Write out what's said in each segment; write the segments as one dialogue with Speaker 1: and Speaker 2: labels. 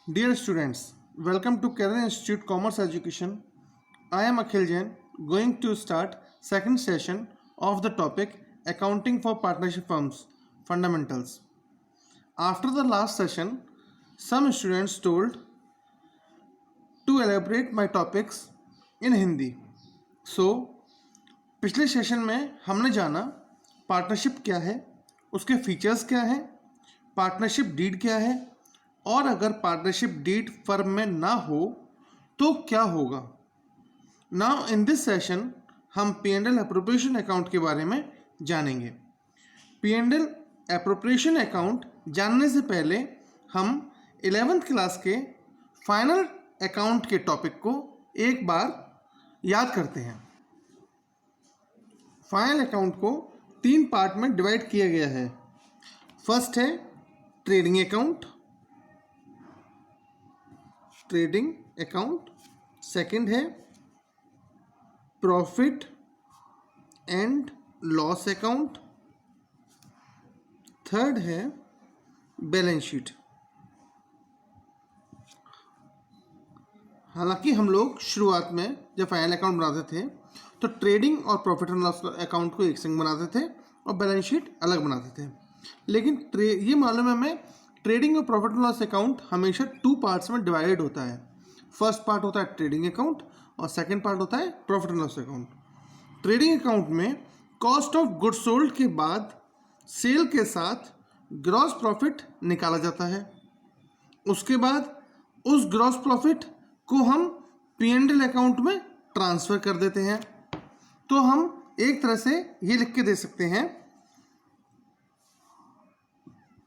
Speaker 1: Dear students, welcome to Kerala Institute Commerce Education. I am Akhil Jain, going to start second session of the topic Accounting for Partnership Firms Fundamentals. After the last session, some students told to elaborate my topics in Hindi. So, पिछले session में हमने जाना partnership क्या है, उसके features क्या हैं, partnership deed क्या है और अगर पार्टनरशिप डीड फर्म में ना हो तो क्या होगा। नाउ इन दिस सेशन हम P&L एप्रोप्रिएशन अकाउंट के बारे में जानेंगे। P&L एप्रोप्रिएशन अकाउंट जानने से पहले हम 11th क्लास के फाइनल अकाउंट के टॉपिक को एक बार याद करते हैं। फाइनल अकाउंट को 3 पार्ट में डिवाइड किया गया है। फर्स्ट है ट्रेडिंग अकाउंट, सेकंड है profit and loss account, third है बैलेंस शीट। हालांकि हम लोग शुरुआत में जब फाइनल अकाउंट बनाते थे तो ट्रेडिंग और प्रॉफिट एंड लॉस अकाउंट को एक संग बनाते थे और बैलेंस शीट अलग बनाते थे, लेकिन ये मालूम है हमें ट्रेडिंग और प्रॉफिट एंड लॉस अकाउंट हमेशा 2 पार्ट्स में डिवाइड होता है। फर्स्ट पार्ट होता है ट्रेडिंग अकाउंट और सेकंड पार्ट होता है profit and loss account. Trading account में कॉस्ट ऑफ गुड्स सोल्ड के बाद सेल के साथ ग्रॉस प्रॉफिट निकाला जाता है। उसके बाद उस ग्रॉस प्रॉफिट को हम P&L अकाउंट में ट्रांसफ़र कर देते हैं। तो हम एक तरह से ये लिख के दे सकते हैं,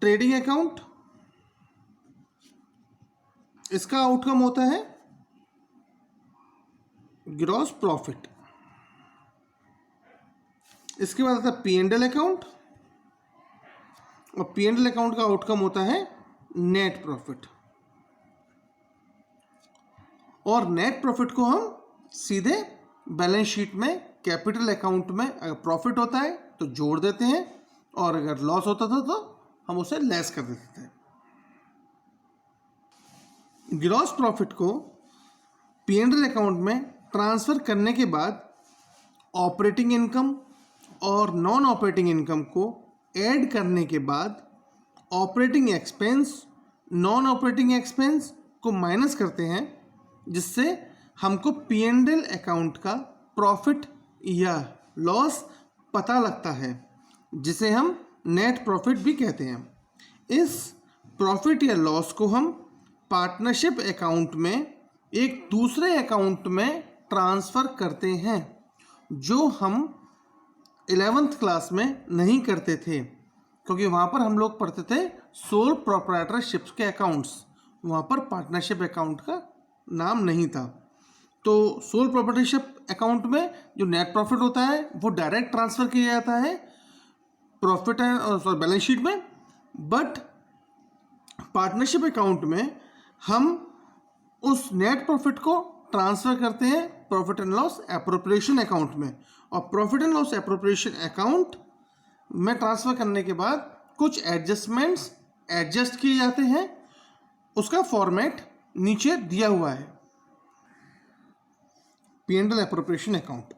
Speaker 1: ट्रेडिंग अकाउंट इसका आउटकम होता है ग्रॉस प्रॉफिट। इसके बाद आता है P&L अकाउंट और P&L अकाउंट का आउटकम होता है नेट प्रॉफिट। और नेट प्रॉफिट को हम सीधे बैलेंस शीट में कैपिटल अकाउंट में अगर प्रॉफिट होता है तो जोड़ देते हैं और अगर लॉस होता था तो हम उसे लेस कर देते थे। ग्रॉस प्रॉफिट को P&L अकाउंट में ट्रांसफ़र करने के बाद ऑपरेटिंग इनकम और नॉन ऑपरेटिंग इनकम को ऐड करने के बाद operating expense, non operating expense को माइनस करते हैं, जिससे हमको P&L अकाउंट का प्रॉफिट या लॉस पता लगता है, जिसे हम नेट प्रॉफिट भी कहते हैं। इस प्रॉफिट या लॉस को हम पार्टनरशिप अकाउंट में एक दूसरे अकाउंट में ट्रांसफ़र करते हैं, जो हम 11th क्लास में नहीं करते थे, क्योंकि वहाँ पर हम लोग पढ़ते थे सोल प्रोप्राइटरशिप के अकाउंट्स। वहाँ पर पार्टनरशिप अकाउंट का नाम नहीं था। तो सोल प्रोप्राइटरशिप अकाउंट में जो नेट प्रॉफिट होता है वो डायरेक्ट ट्रांसफ़र किया जाता है प्रॉफिट एंड बैलेंस शीट में, बट पार्टनरशिप अकाउंट में हम उस नेट प्रॉफिट को ट्रांसफ़र करते हैं profit and loss appropriation account में। और profit and loss appropriation account में ट्रांसफ़र करने के बाद कुछ एडजस्टमेंट्स एडजस्ट किए जाते हैं। उसका फॉर्मेट नीचे दिया हुआ है। P&L appropriation account,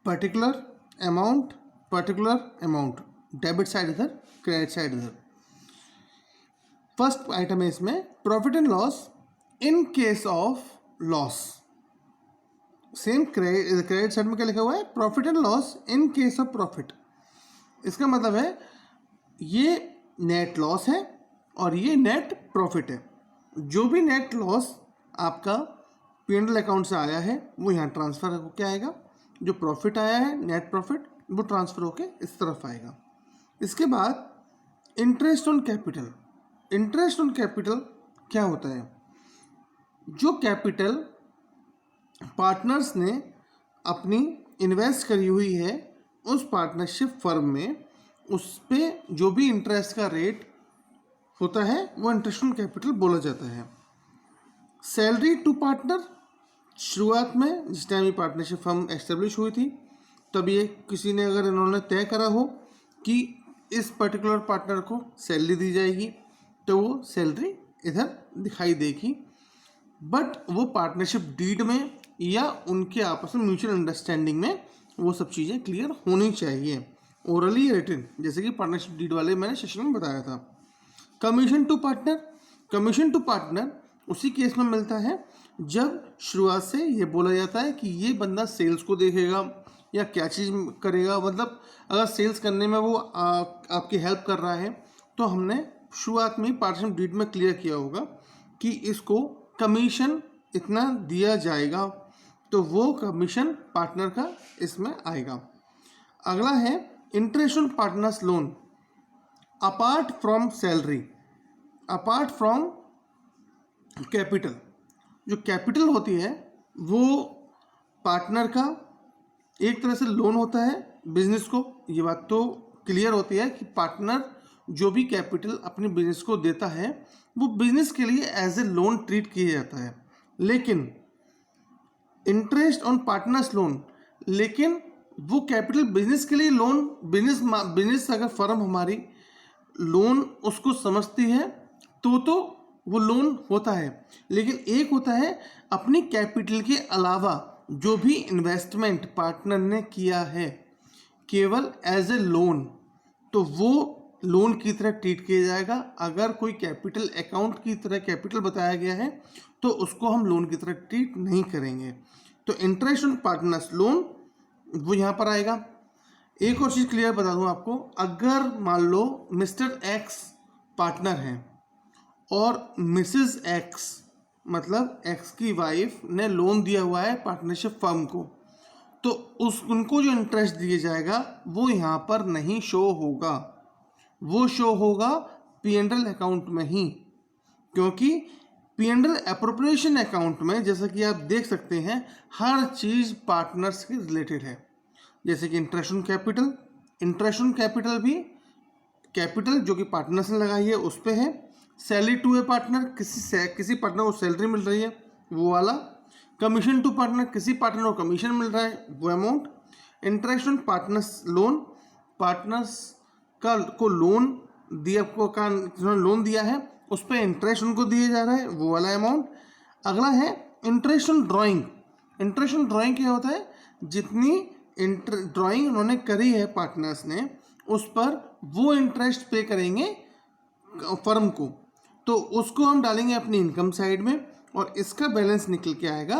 Speaker 1: particular amount, debit side इधर, क्रेडिट साइड इधर। फर्स्ट आइटम है इसमें profit and loss in case of loss. Same credit side में क्या लिखा हुआ है, profit and loss in case of profit. इसका मतलब है ये नेट लॉस है और ये नेट प्रॉफिट है। जो भी नेट लॉस आपका P&L अकाउंट से आया है वो यहाँ ट्रांसफ़र होकर आएगा, जो प्रॉफिट आया है नेट प्रॉफिट वो ट्रांसफ़र होके इस तरफ आएगा। इसके बाद interest on capital. Interest on capital क्या होता है, जो कैपिटल पार्टनर्स ने अपनी इन्वेस्ट करी हुई है उस पार्टनरशिप फर्म में, उस पर जो भी इंटरेस्ट का रेट होता है वो इंटरेस्ट ऑन कैपिटल बोला जाता है। सैलरी टू पार्टनर, शुरुआत में जिस टाइम ये पार्टनरशिप फर्म एस्टेब्लिश हुई थी तब ये किसी ने अगर इन्होंने तय करा हो कि इस पर्टिकुलर पार्टनर को सैलरी दी जाएगी तो वो सैलरी इधर दिखाई देगी, बट वो पार्टनरशिप डीड में या उनके आपस में म्यूचुअल अंडरस्टैंडिंग में वो सब चीज़ें क्लियर होनी चाहिए, ओरली रिटन, जैसे कि पार्टनरशिप डीड वाले मैंने सेशन में बताया था। Commission to partner, commission to partner उसी केस में मिलता है जब शुरुआत से ये बोला जाता है कि ये बंदा सेल्स को देखेगा या क्या चीज़ करेगा, मतलब अगर सेल्स करने में वो आपकी हेल्प कर रहा है तो हमने शुरुआत में पार्टनरशिप डीड में क्लियर किया होगा कि इसको कमीशन इतना दिया जाएगा, तो वो कमीशन पार्टनर का इसमें आएगा। अगला है interest on partners loan apart from salary, apart from capital. जो कैपिटल होती है वो पार्टनर का एक तरह से लोन होता है बिजनेस को, ये बात तो क्लियर होती है कि पार्टनर जो भी कैपिटल अपने बिजनेस को देता है वो बिजनेस के लिए एज ए लोन ट्रीट किया जाता है। लेकिन इंटरेस्ट ऑन पार्टनर्स लोन, लेकिन वो कैपिटल बिजनेस के लिए लोन, बिजनेस अगर फर्म हमारी लोन उसको समझती है तो वो लोन होता है। लेकिन एक होता है अपनी कैपिटल के अलावा जो भी इन्वेस्टमेंट पार्टनर ने किया है केवल एज ए लोन, तो वो लोन की तरह ट्रीट किया जाएगा। अगर कोई कैपिटल अकाउंट की तरह कैपिटल बताया गया है तो उसको हम लोन की तरह ट्रीट नहीं करेंगे। तो इंटरेस्ट ऑन पार्टनर्स लोन वो यहाँ पर आएगा। एक और चीज़ क्लियर बता दूँ आपको, अगर मान लो मिस्टर एक्स पार्टनर हैं और मिसेस एक्स मतलब एक्स की वाइफ ने लोन दिया हुआ है पार्टनरशिप फर्म को, तो उनको जो इंटरेस्ट दिया जाएगा वो यहाँ पर नहीं शो होगा, वो शो होगा P&L अकाउंट में ही, क्योंकि P&L एप्रोप्रिएशन अकाउंट में जैसा कि आप देख सकते हैं हर चीज़ पार्टनर्स के रिलेटेड है। जैसे कि interest on capital, interest on capital भी कैपिटल जो कि पार्टनर्स ने लगाई है उस पर है। सैलरी टू ए पार्टनर, किसी पार्टनर को सैलरी मिल रही है वो वाला। कमीशन टू पार्टनर, किसी पार्टनर को कमीशन मिल रहा है वो amount. Interest on partners loan, partners का को लोन दिया का लोन दिया है उस पर इंटरेस्ट उनको दिया जा रहा है वो वाला अमाउंट। अगला है interest on drawing. Interest on drawing क्या होता है, जितनी ड्राइंग उन्होंने करी है पार्टनर्स ने उस पर वो इंटरेस्ट पे करेंगे फर्म को, तो उसको हम डालेंगे अपनी इनकम साइड में और इसका बैलेंस निकल के आएगा,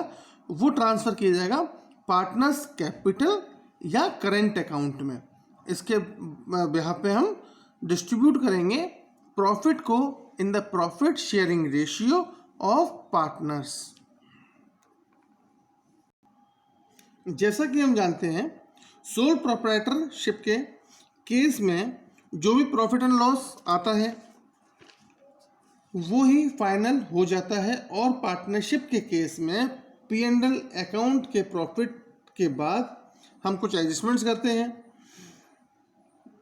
Speaker 1: वो ट्रांसफ़र किया जाएगा पार्टनर्स कैपिटल या करेंट अकाउंट में। इसके यहाँ पे हम डिस्ट्रीब्यूट करेंगे प्रॉफिट को in the profit sharing ratio of partners. जैसा कि हम जानते हैं सोल प्रोप्राइटरशिप के केस में जो भी प्रॉफिट एंड लॉस आता है वो ही फाइनल हो जाता है, और पार्टनरशिप के केस में P&L अकाउंट के प्रॉफिट के बाद हम कुछ एडजस्टमेंट्स करते हैं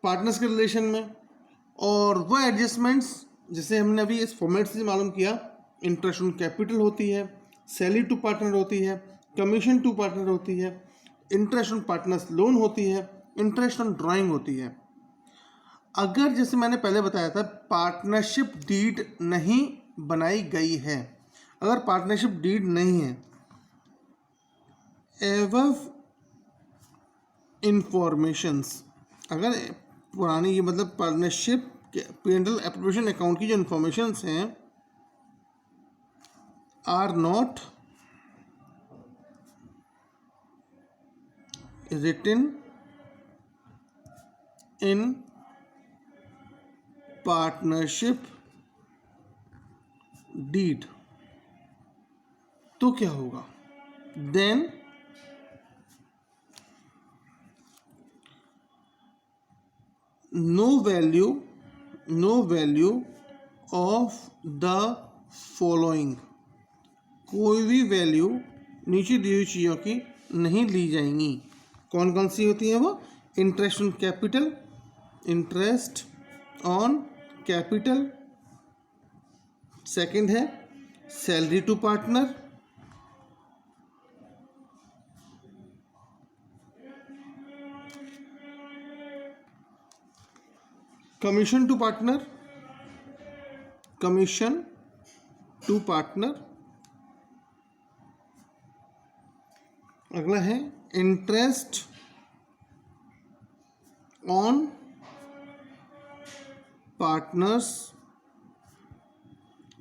Speaker 1: पार्टनर्स के रिलेशन में, और वो एडजस्टमेंट्स जैसे हमने अभी इस फॉर्मेट से मालूम किया, इंटरेस्ट ऑन कैपिटल होती है, सैलरी टू पार्टनर होती है, कमीशन टू पार्टनर होती है, इंटरेस्ट ऑन पार्टनर्स लोन होती है, इंटरेस्ट ऑन ड्राइंग होती है। अगर जैसे मैंने पहले बताया था पार्टनरशिप डीड नहीं बनाई गई है, अगर पार्टनरशिप डीड नहीं है, एवव इंफॉर्मेशंस, अगर पुरानी ये मतलब पार्टनरशिप के P&L एप्रोप्रिएशन अकाउंट की जो इंफॉर्मेशंस हैं are not written in partnership deed, तो क्या होगा, then no value of the following, कोई भी वैल्यू नीचे दी हुई चीज़ों की नहीं ली जाएंगी। कौन कौन सी होती हैं वो, interest on capital, interest on capital, second है salary to partner, commission to partner, commission to partner, अगला है इंटरेस्ट ऑन पार्टनर्स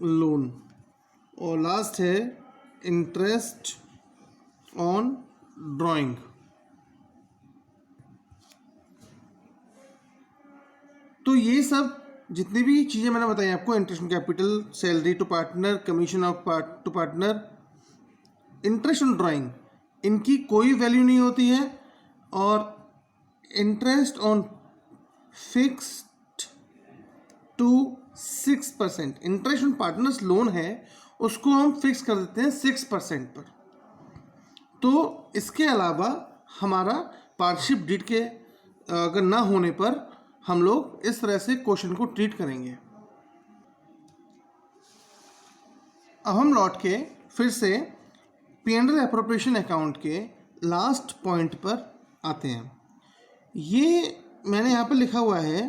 Speaker 1: लोन, और लास्ट है इंटरेस्ट ऑन ड्राइंग। तो ये सब जितनी भी चीज़ें मैंने बताई आपको, interest on capital, salary to partner, commission of to partner, interest on drawing, इनकी कोई वैल्यू नहीं होती है। और interest on fixed to 6%, interest on partners loan है उसको हम फिक्स कर देते हैं 6% पर। तो इसके अलावा हमारा पार्टनरशिप डीड के अगर ना होने पर हम लोग इस तरह से क्वेश्चन को ट्रीट करेंगे। अब हम लौट के फिर से P&L एप्रोप्रिएशन अकाउंट के लास्ट पॉइंट पर आते हैं। ये मैंने यहाँ पर लिखा हुआ है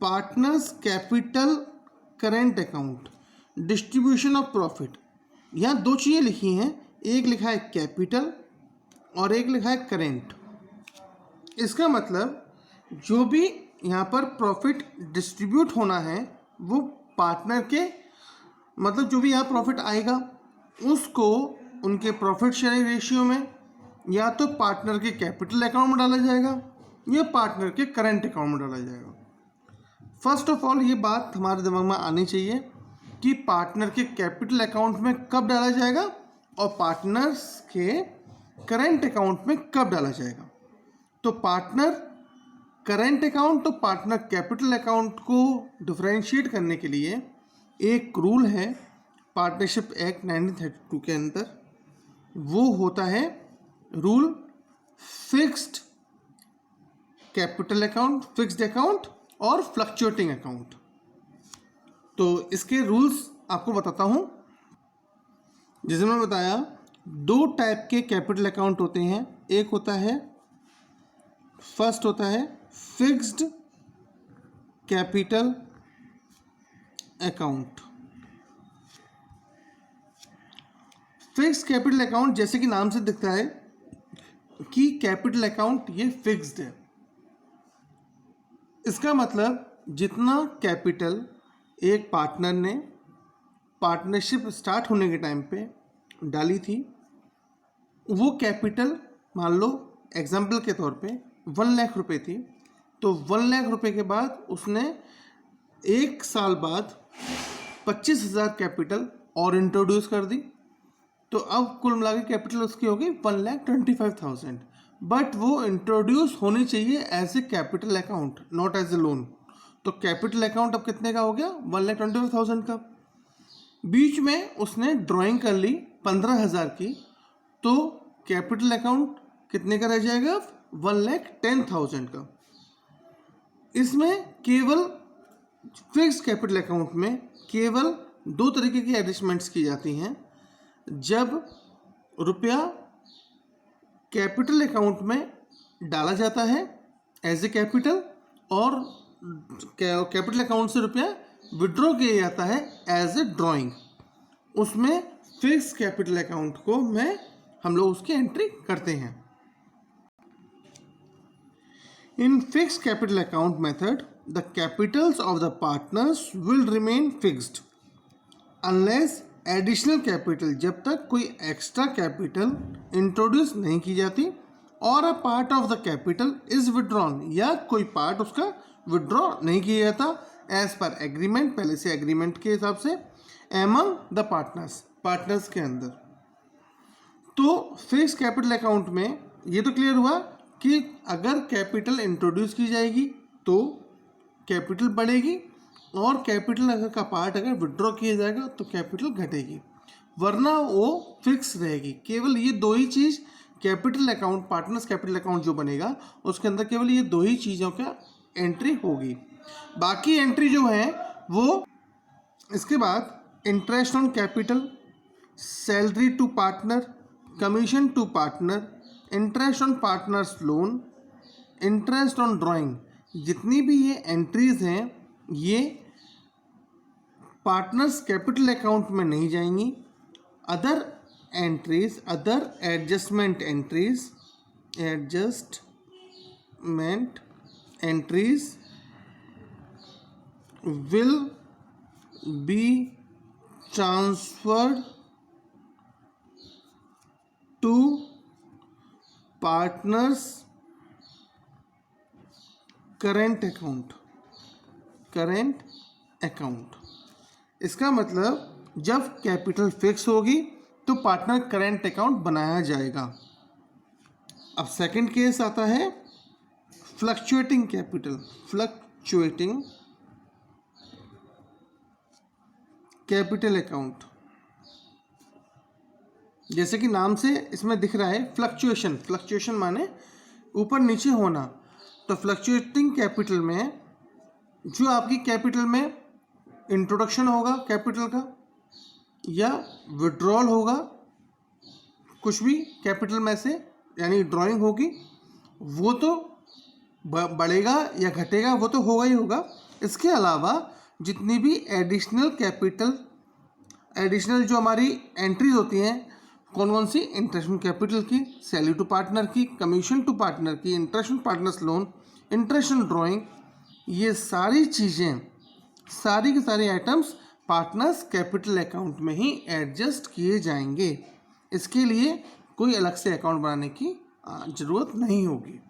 Speaker 1: partners capital current account, distribution of profit. यहाँ दो चीज़ें लिखी हैं, एक लिखा है कैपिटल और एक लिखा है करेंट। इसका मतलब जो भी यहाँ पर प्रॉफिट डिस्ट्रीब्यूट होना है वो पार्टनर के, मतलब जो भी यहाँ प्रॉफिट आएगा उसको उनके प्रॉफिट शेयरिंग रेशियो में या तो पार्टनर के कैपिटल अकाउंट में डाला जाएगा या पार्टनर के करंट अकाउंट में डाला जाएगा। फर्स्ट ऑफ ऑल ये बात हमारे दिमाग में आनी चाहिए कि पार्टनर के कैपिटल अकाउंट में कब डाला जाएगा और पार्टनर्स के करंट अकाउंट में कब डाला जाएगा। तो पार्टनर करंट अकाउंट तो पार्टनर कैपिटल अकाउंट को डिफरेंशिएट करने के लिए एक रूल है पार्टनरशिप एक्ट 1932 के अंदर, वो होता है rule fixed capital account, fixed account और फ्लक्चुएटिंग अकाउंट। तो इसके रूल्स आपको बताता हूँ। जैसे मैं बताया, दो टाइप के कैपिटल अकाउंट होते हैं। एक होता है, फर्स्ट होता है fixed capital account. Fixed capital account जैसे कि नाम से दिखता है कि कैपिटल अकाउंट ये फिक्स्ड है। इसका मतलब जितना कैपिटल एक पार्टनर ने पार्टनरशिप स्टार्ट होने के टाइम पे डाली थी, वो कैपिटल मान लो एग्जाम्पल के तौर पे 1 लाख रुपए थी, तो 1 लाख रुपए के बाद उसने एक साल बाद 25,000 कैपिटल और इंट्रोड्यूस कर दी। तो अब कुल मिला के कैपिटल उसकी होगी 1,25,000, बट वो इंट्रोड्यूस होनी चाहिए as a capital account, not as a loan. तो कैपिटल अकाउंट अब कितने का हो गया? 1,25,000 का। बीच में उसने ड्राइंग कर ली 15,000 की, तो कैपिटल अकाउंट कितने का रह जाएगा? 1,10,000 का। इसमें केवल फिक्स्ड कैपिटल अकाउंट में केवल दो तरीके की एडजस्टमेंट्स की जाती हैं। जब रुपया कैपिटल अकाउंट में डाला जाता है एज ए कैपिटल और कैपिटल अकाउंट से रुपया विड्रॉ किया जाता है एज ए ड्राइंग, उसमें फिक्स कैपिटल अकाउंट को हम लोग उसकी एंट्री करते हैं। In fix capital account method the Capitals of the partners will remain fixed unless additional capital, जब तक कोई एक्स्ट्रा कैपिटल इंट्रोड्यूस नहीं की जाती, और a part of the capital is withdrawn, या कोई पार्ट उसका विड्रॉ नहीं किया जाता एज पर एग्रीमेंट, पहले से एग्रीमेंट के हिसाब से एमंग द पार्टनर्स के अंदर। तो फिक्स कैपिटल अकाउंट में ये तो क्लियर हुआ कि अगर कैपिटल इंट्रोड्यूस की जाएगी तो कैपिटल बढ़ेगी, और कैपिटल अगर का पार्ट अगर विड्रॉ किया जाएगा तो कैपिटल घटेगी, वरना वो फिक्स रहेगी। केवल ये दो ही चीज़ capital account, partners capital account जो बनेगा उसके अंदर केवल ये दो ही चीज़ों का एंट्री होगी। बाकी एंट्री जो है वो इसके बाद interest on capital, salary to partner, commission to partner, interest on partners loan, interest on drawing, जितनी भी ये एंट्रीज हैं ये पार्टनर्स कैपिटल अकाउंट में नहीं जाएंगी। Other entries, other adjustment entries will be transferred to partners current account। इसका मतलब जब कैपिटल फिक्स होगी तो पार्टनर करेंट अकाउंट बनाया जाएगा। अब सेकंड केस आता है फ्लक्चुएटिंग कैपिटल अकाउंट। जैसे कि नाम से इसमें दिख रहा है फ्लक्चुएशन माने ऊपर नीचे होना। तो फ्लक्चुएटिंग कैपिटल में जो आपकी कैपिटल में इंट्रोडक्शन होगा कैपिटल का या विड्रॉल होगा, कुछ भी कैपिटल में से यानी ड्राइंग होगी, वो तो बढ़ेगा या घटेगा, वो तो होगा ही होगा। इसके अलावा जितनी भी एडिशनल जो हमारी एंट्रीज होती हैं, कौन कौन सी, इंटरेस्ट ऑन कैपिटल की, सैलरी टू पार्टनर की, कमीशन टू पार्टनर की, interest on partners loan, interest on drawing, ये सारी चीज़ें, सारी के सारे आइटम्स पार्टनर्स कैपिटल अकाउंट में ही एडजस्ट किए जाएंगे। इसके लिए कोई अलग से अकाउंट बनाने की ज़रूरत नहीं होगी।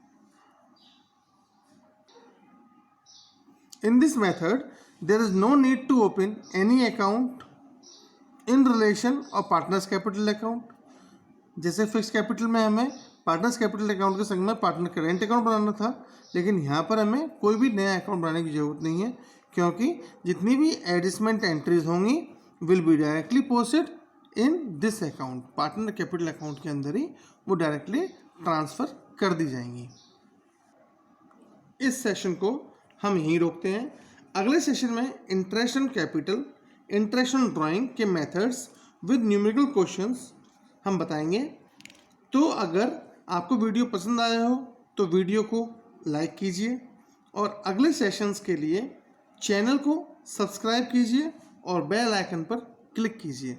Speaker 1: In this method, there is no need to open any account in relation of partners capital account। जैसे फिक्स कैपिटल में हमें पार्टनर्स कैपिटल अकाउंट के संग में पार्टनर करेंट अकाउंट बनाना था, लेकिन यहाँ पर हमें कोई भी नया अकाउंट बनाने की ज़रूरत नहीं है, क्योंकि जितनी भी एडजस्टमेंट एंट्रीज होंगी will be directly posted in this account. Partner capital account के अंदर ही वो डायरेक्टली ट्रांसफ़र कर दी जाएंगी। इस सेशन को हम यहीं रोकते हैं। अगले सेशन में interest on capital, interest on drawing के मेथड्स विद न्यूमेरिकल क्वेश्चंस हम बताएंगे। तो अगर आपको वीडियो पसंद आया हो तो वीडियो को लाइक कीजिए और अगले सेशंस के लिए चैनल को सब्सक्राइब कीजिए और बेल आइकन पर क्लिक कीजिए।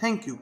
Speaker 1: Thank you.